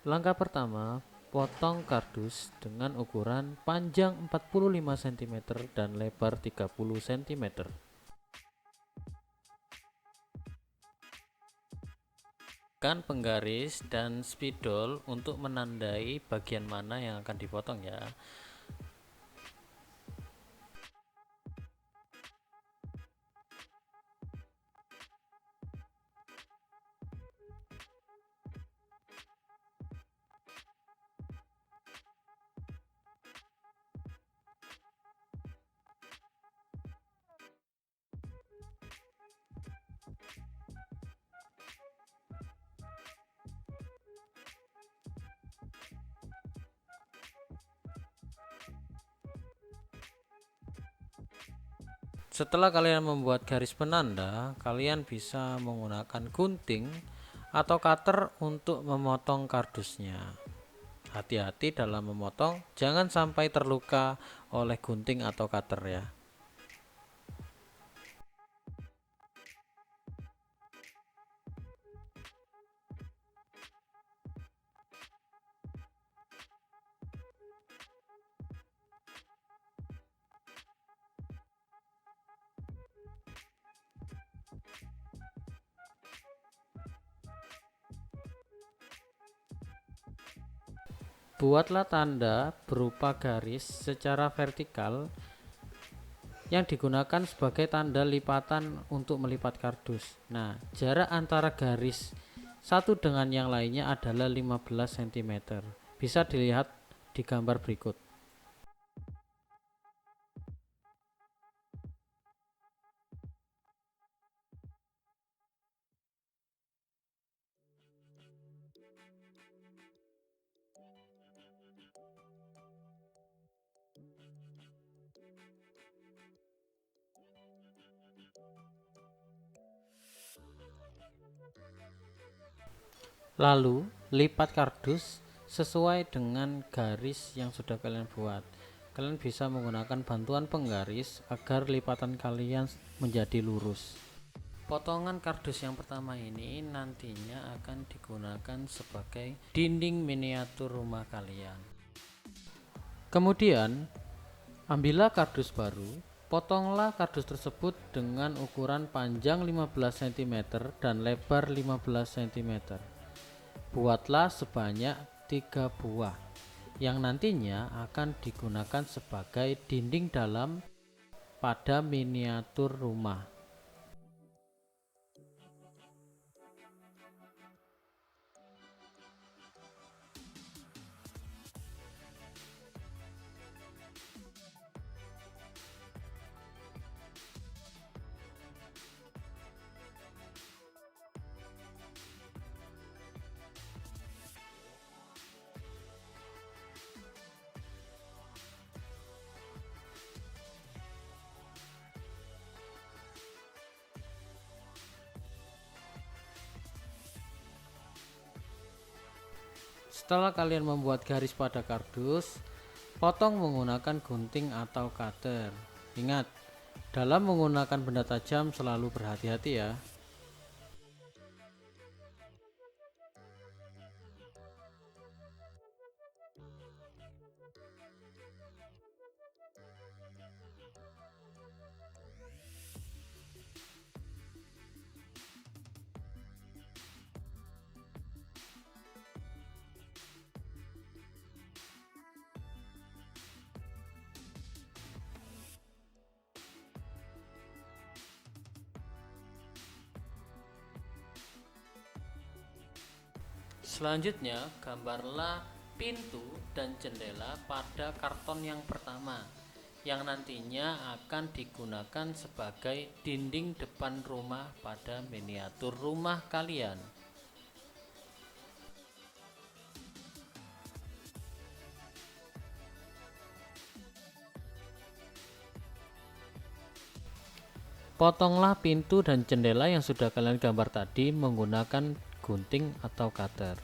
Langkah pertama, potong kardus dengan ukuran panjang 45 cm dan lebar 30 cm. Gunakan penggaris dan spidol untuk menandai bagian mana yang akan dipotong ya. Setelah kalian membuat garis penanda, kalian bisa menggunakan gunting atau cutter untuk memotong kardusnya. Hati-hati dalam memotong, jangan sampai terluka oleh gunting atau cutter ya. Buatlah tanda berupa garis secara vertikal yang digunakan sebagai tanda lipatan untuk melipat kardus. Nah, jarak antara garis satu dengan yang lainnya adalah 15 cm. Bisa dilihat di gambar berikut. Lalu, lipat kardus sesuai dengan garis yang sudah kalian buat. Kalian bisa menggunakan bantuan penggaris agar lipatan kalian menjadi lurus. Potongan kardus yang pertama ini nantinya akan digunakan sebagai dinding miniatur rumah kalian. Kemudian, ambillah kardus baru, potonglah kardus tersebut dengan ukuran panjang 15 cm dan lebar 15 cm. Buatlah sebanyak 3 buah yang nantinya akan digunakan sebagai dinding dalam pada miniatur rumah. Setelah kalian membuat garis pada kardus, potong menggunakan gunting atau cutter. Ingat, dalam menggunakan benda tajam selalu berhati-hati ya. Selanjutnya, gambarlah pintu dan jendela pada karton yang pertama, yang nantinya akan digunakan sebagai dinding depan rumah pada miniatur rumah kalian. Potonglah pintu dan jendela yang sudah kalian gambar tadi menggunakan gunting atau cutter.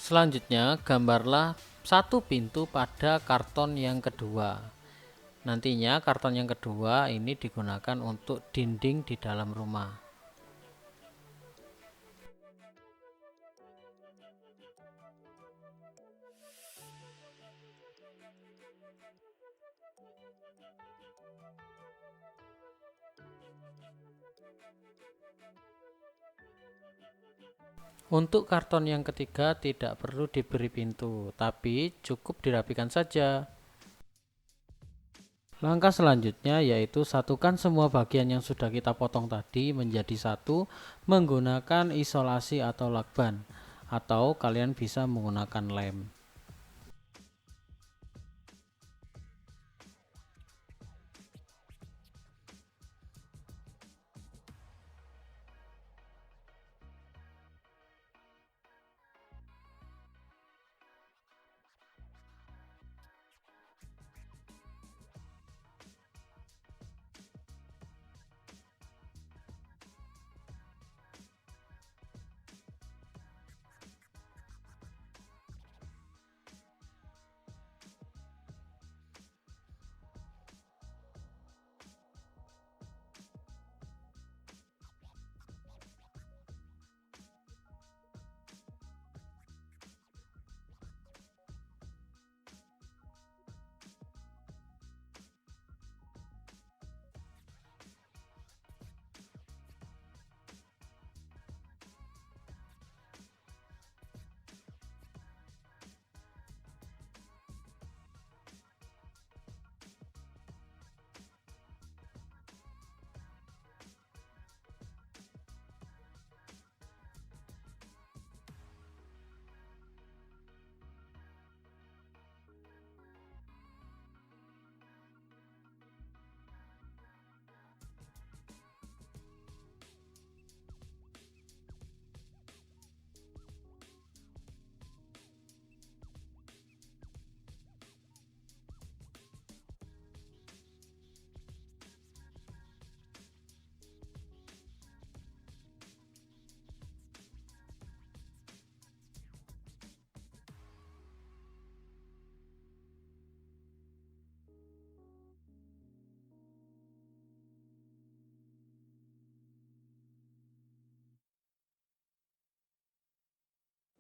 Selanjutnya, gambarlah satu pintu pada karton yang kedua. Nantinya karton yang kedua ini digunakan untuk dinding di dalam rumah. Untuk karton yang ketiga tidak perlu diberi pintu, tapi cukup dirapikan saja. Langkah selanjutnya yaitu satukan semua bagian yang sudah kita potong tadi menjadi satu menggunakan isolasi atau lakban, atau kalian bisa menggunakan lem.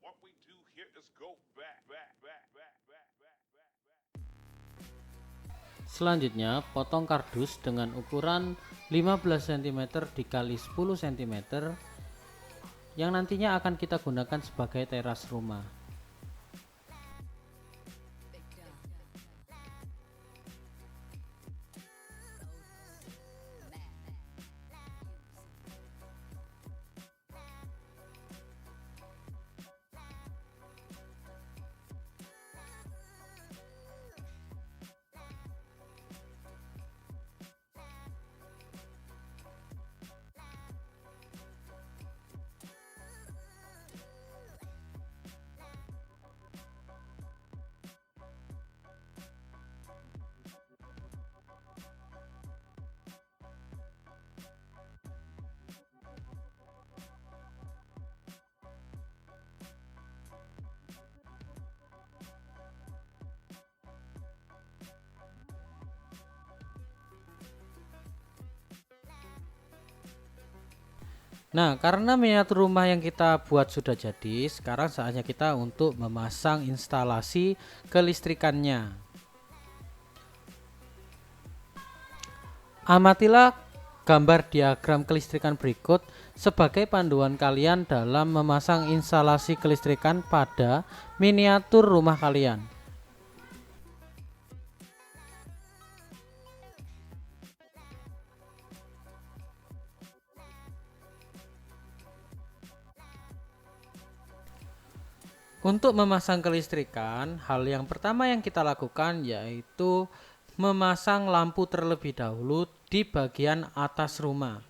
What we do here is go back. Selanjutnya, potong kardus dengan ukuran 15 cm dikali 10 cm yang nantinya akan kita gunakan sebagai teras rumah. Nah, karena miniatur rumah yang kita buat sudah jadi, sekarang saatnya kita untuk memasang instalasi kelistrikannya. Amatilah gambar diagram kelistrikan berikut sebagai panduan kalian dalam memasang instalasi kelistrikan pada miniatur rumah kalian. Untuk memasang kelistrikan, hal yang pertama yang kita lakukan yaitu memasang lampu terlebih dahulu di bagian atas rumah.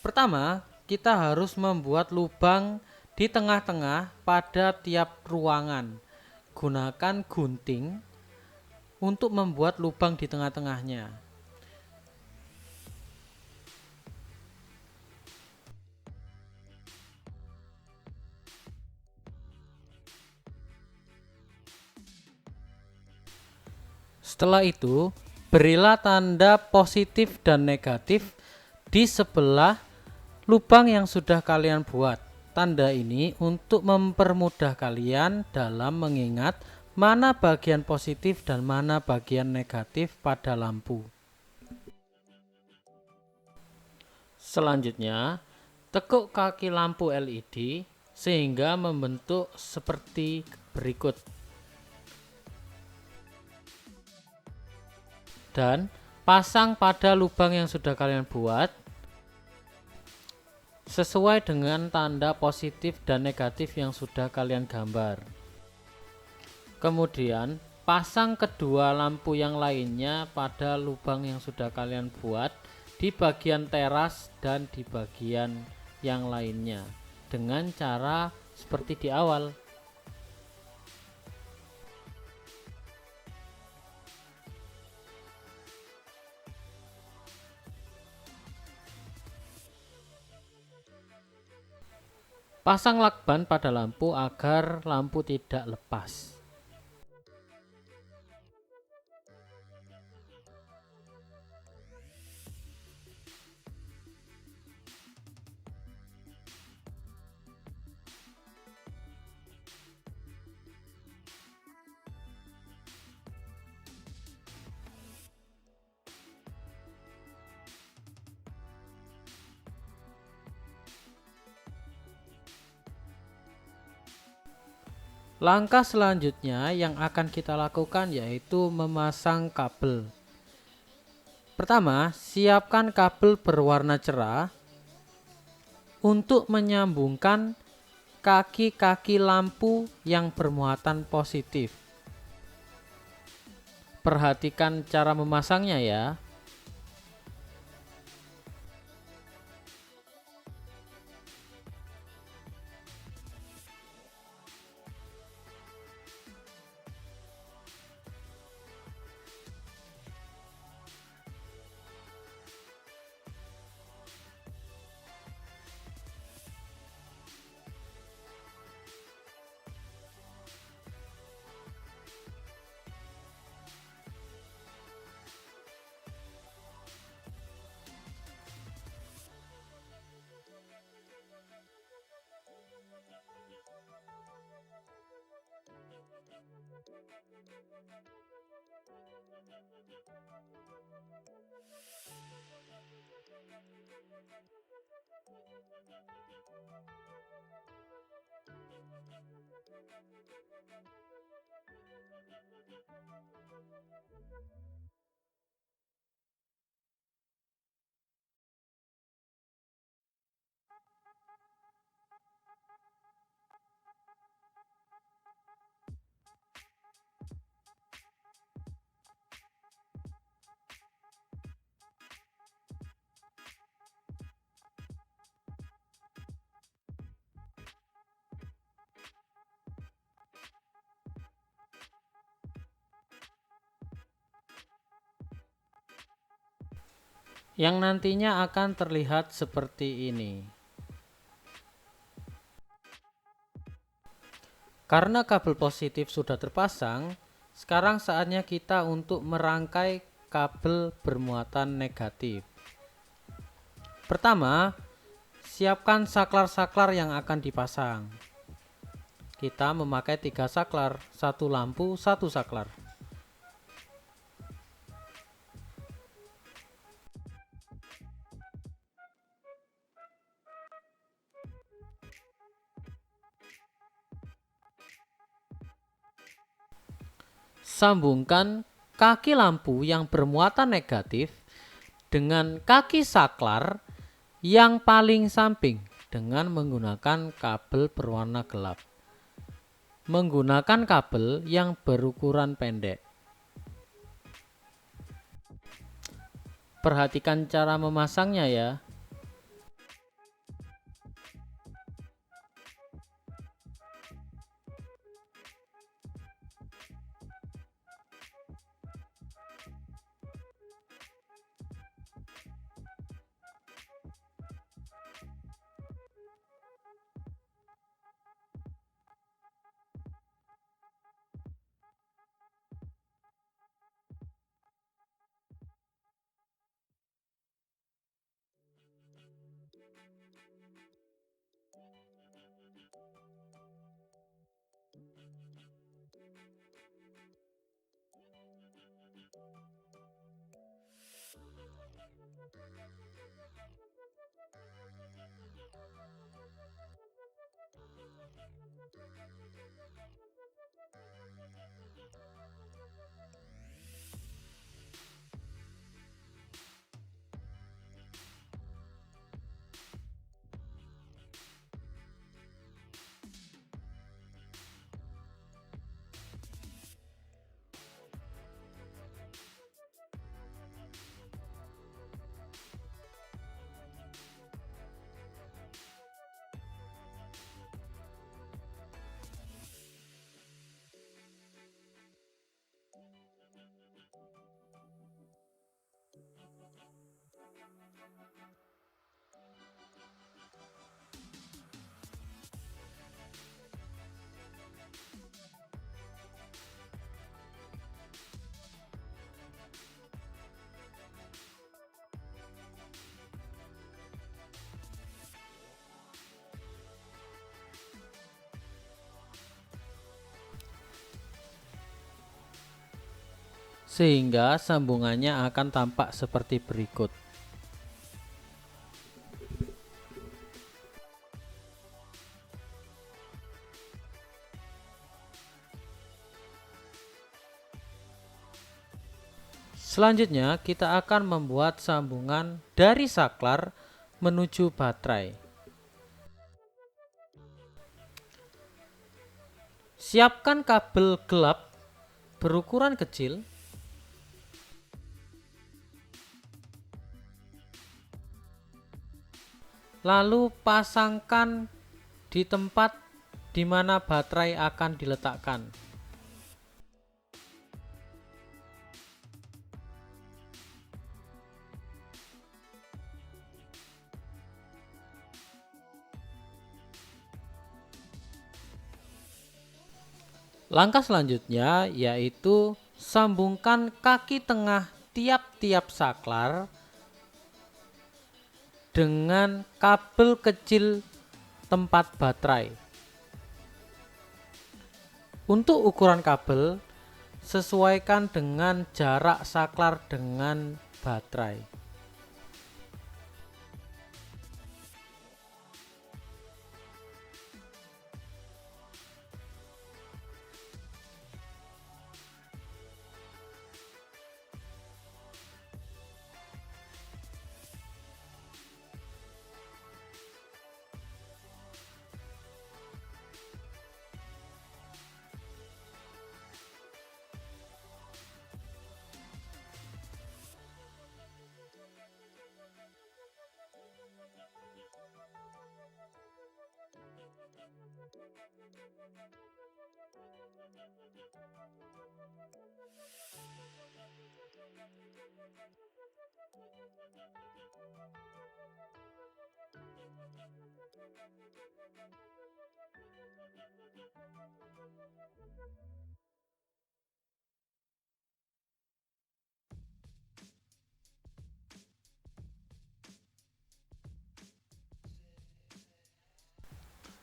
Pertama, kita harus membuat lubang di tengah-tengah pada tiap ruangan. Gunakan gunting untuk membuat lubang di tengah-tengahnya. Setelah itu, berilah tanda positif dan negatif di sebelah lubang yang sudah kalian buat. Tanda ini untuk mempermudah kalian dalam mengingat mana bagian positif dan mana bagian negatif pada lampu. Selanjutnya, tekuk kaki lampu LED sehingga membentuk seperti berikut. Dan pasang pada lubang yang sudah kalian buat sesuai dengan tanda positif dan negatif yang sudah kalian gambar. Kemudian pasang kedua lampu yang lainnya pada lubang yang sudah kalian buat di bagian teras dan di bagian yang lainnya dengan cara seperti di awal. Pasang lakban pada lampu agar lampu tidak lepas. Langkah selanjutnya yang akan kita lakukan yaitu memasang kabel. Pertama, siapkan kabel berwarna cerah untuk menyambungkan kaki-kaki lampu yang bermuatan positif. Perhatikan cara memasangnya ya. Yang nantinya akan terlihat seperti ini. Karena kabel positif sudah terpasang, sekarang saatnya kita untuk merangkai kabel bermuatan negatif. Pertama, siapkan saklar-saklar yang akan dipasang. Kita memakai 3 saklar, 1 lampu, 1 saklar. Sambungkan kaki lampu yang bermuatan negatif dengan kaki saklar yang paling samping dengan menggunakan kabel berwarna gelap. Menggunakan kabel yang berukuran pendek. Perhatikan cara memasangnya ya. Sehingga sambungannya akan tampak seperti berikut. Selanjutnya kita akan membuat sambungan dari saklar menuju baterai. Siapkan kabel gelap berukuran kecil. Lalu pasangkan di tempat di mana baterai akan diletakkan. Langkah selanjutnya yaitu sambungkan kaki tengah tiap-tiap saklar dengan kabel kecil tempat baterai. Untuk ukuran kabel, sesuaikan dengan jarak saklar dengan baterai.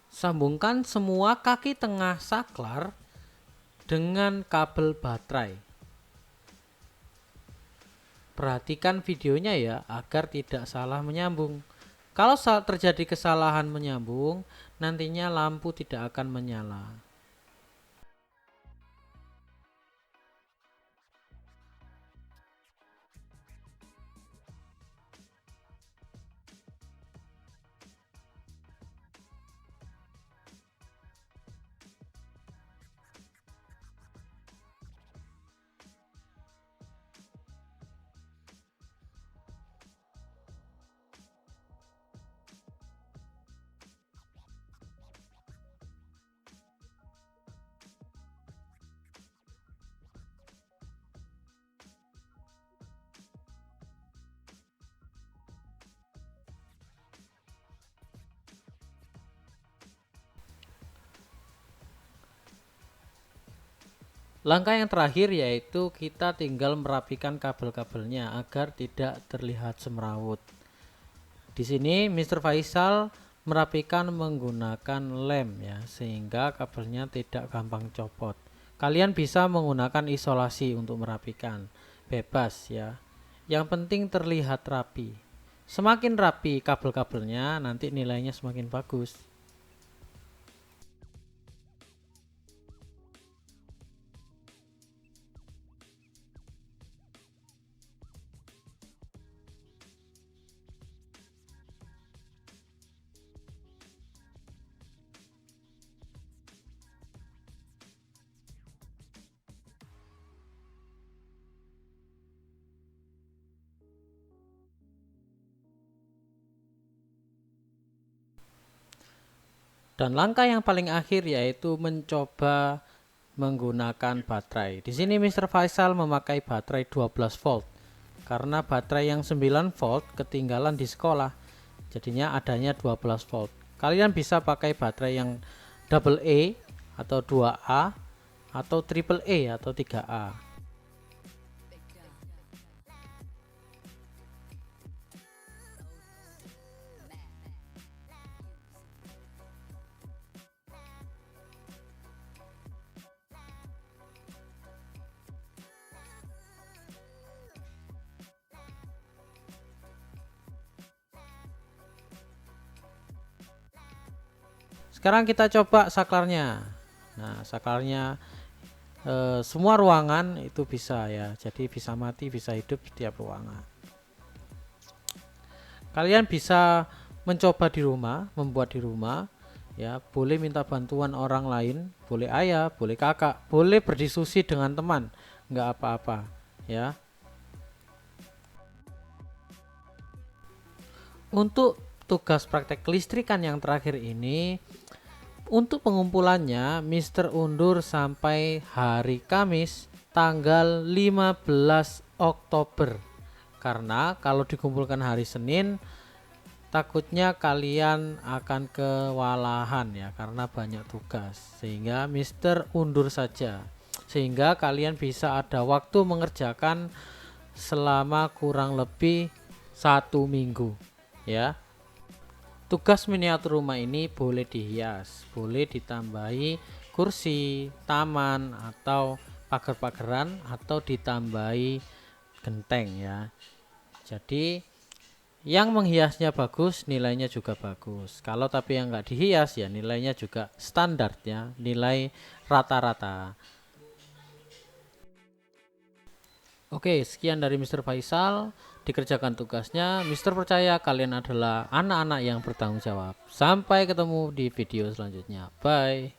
Sambungkan semua kaki tengah saklar dengan kabel baterai. Perhatikan videonya ya agar tidak salah menyambung. Kalau terjadi kesalahan menyambung, nantinya lampu tidak akan menyala. Langkah yang terakhir yaitu kita tinggal merapikan kabel-kabelnya agar tidak terlihat semrawut. Di sini Mr. Faisal merapikan menggunakan lem ya, sehingga kabelnya tidak gampang copot. Kalian bisa menggunakan isolasi untuk merapikan, bebas ya. Yang penting terlihat rapi. Semakin rapi kabel-kabelnya, nanti nilainya semakin bagus. Dan langkah yang paling akhir yaitu mencoba menggunakan baterai. Di sini Mr. Faisal memakai baterai 12 volt karena baterai yang 9 volt ketinggalan di sekolah. Jadinya adanya 12 volt. Kalian bisa pakai baterai yang double A atau 2A atau triple A atau 3A. Sekarang kita coba saklarnya. Nah, saklarnya semua ruangan itu bisa ya. Jadi bisa mati, bisa hidup setiap ruangan. Kalian bisa mencoba di rumah, membuat di rumah ya. Boleh minta bantuan orang lain, boleh ayah, boleh kakak, boleh berdiskusi dengan teman, nggak apa-apa ya. Untuk tugas praktek kelistrikan yang terakhir ini, untuk pengumpulannya Mister undur sampai hari Kamis tanggal 15 Oktober. Karena kalau dikumpulkan hari Senin takutnya kalian akan kewalahan ya karena banyak tugas. Sehingga Mister undur saja. Sehingga kalian bisa ada waktu mengerjakan selama kurang lebih 1 minggu ya. Tugas miniatur rumah ini boleh dihias, boleh ditambahi kursi, taman, atau pagar-pagaran, atau ditambahi genteng ya. Jadi yang menghiasnya bagus, nilainya juga bagus. Kalau tapi yang nggak dihias ya nilainya juga standar ya, nilai rata-rata. Oke, sekian dari Mr. Faisal. Dikerjakan tugasnya. Mr. percaya kalian adalah anak-anak yang bertanggung jawab. Sampai ketemu di video selanjutnya. Bye.